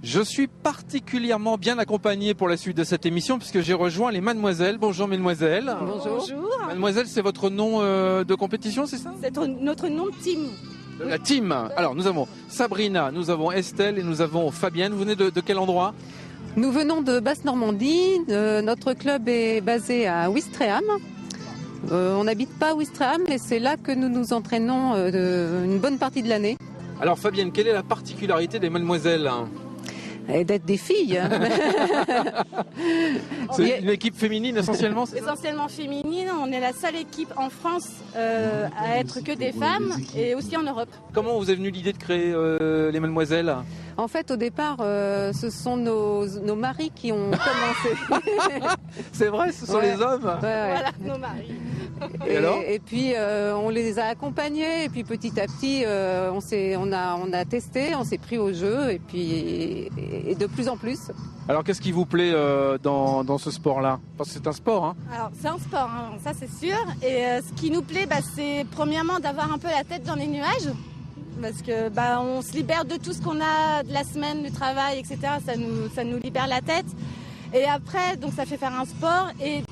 Je suis particulièrement bien accompagné pour la suite de cette émission puisque j'ai rejoint les mademoiselles. Bonjour mesdemoiselles. Bonjour. Mademoiselle, c'est votre nom de compétition, c'est ça? C'est notre nom de team. La team. Alors nous avons Sabrina, nous avons Estelle et nous avons Fabienne. Vous venez de quel endroit? Nous venons de Basse-Normandie. Notre club est basé à Ouistreham. On n'habite pas à Ouistreham, mais c'est là que nous nous entraînons une bonne partie de l'année. Alors Fabienne, quelle est la particularité des mademoiselles? Et d'être des filles. C'est une équipe féminine essentiellement? Essentiellement féminine. On est la seule équipe en France à être que des femmes et aussi en Europe. Comment vous est venue l'idée de créer les mademoiselles? En fait, au départ, ce sont nos maris qui ont commencé. C'est vrai, ce sont les hommes. Ouais. Voilà, nos maris. Et puis on les a accompagnés et puis petit à petit on a testé, on s'est pris au jeu et puis et de plus en plus. Alors qu'est-ce qui vous plaît dans ce sport-là? Parce que c'est un sport, hein. Alors c'est un sport, hein, ça c'est sûr. Et ce qui nous plaît, c'est premièrement d'avoir un peu la tête dans les nuages. Parce que on se libère de tout ce qu'on a de la semaine, du travail, etc. Ça nous libère la tête. Et après, donc ça fait faire un sport. Et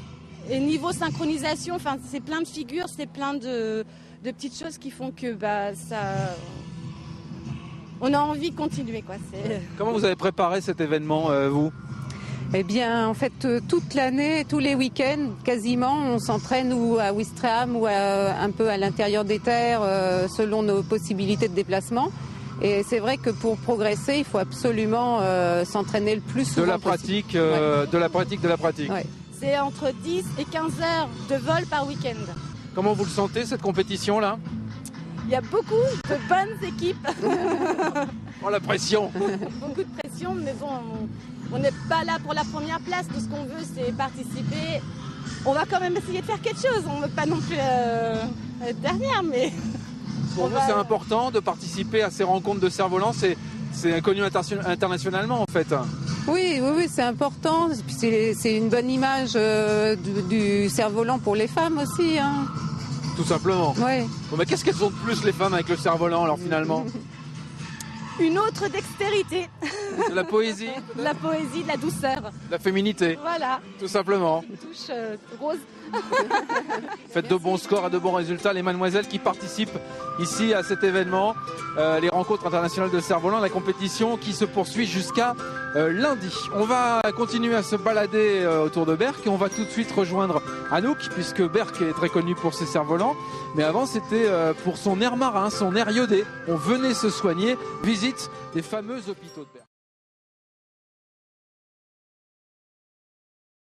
niveau synchronisation, c'est plein de figures, c'est plein de petites choses qui font que on a envie de continuer, quoi. Comment vous avez préparé cet événement, vous? Eh bien, en fait, toute l'année, tous les week-ends, quasiment, on s'entraîne ou à Ouistreham ou un peu à l'intérieur des terres, selon nos possibilités de déplacement. Et c'est vrai que pour progresser, il faut absolument s'entraîner le plus souvent de la pratique. Ouais. C'est entre 10 et 15 heures de vol par week-end. Comment vous le sentez, cette compétition-là? Il y a beaucoup de bonnes équipes. Oh, la pression. Beaucoup de pression, mais bon, on n'est pas là pour la première place. Tout ce qu'on veut, c'est participer. On va quand même essayer de faire quelque chose. On ne veut pas non plus être dernière, mais... Pour vous, c'est important de participer à ces rencontres de cerf-volant. C'est connu internationalement, en fait. Oui, c'est important. C'est une bonne image du cerf-volant pour les femmes aussi, hein. Tout simplement. Ouais. Bon, mais qu'est-ce qu'elles ont de plus, les femmes, avec le cerf-volant, alors, finalement? Une autre dextérité. De la poésie. De la poésie, de la douceur. De la féminité. Voilà. Tout simplement. Une touche rose. Faites de bons scores et de bons résultats, les mademoiselles qui participent ici à cet événement, les rencontres internationales de cerf-volant, la compétition qui se poursuit jusqu'à lundi. On va continuer à se balader autour de Berck et on va tout de suite rejoindre Anouk, puisque Berck est très connu pour ses cerfs-volants, mais avant c'était pour son air marin, son air iodé. On venait se soigner, visite des fameux hôpitaux de Berck.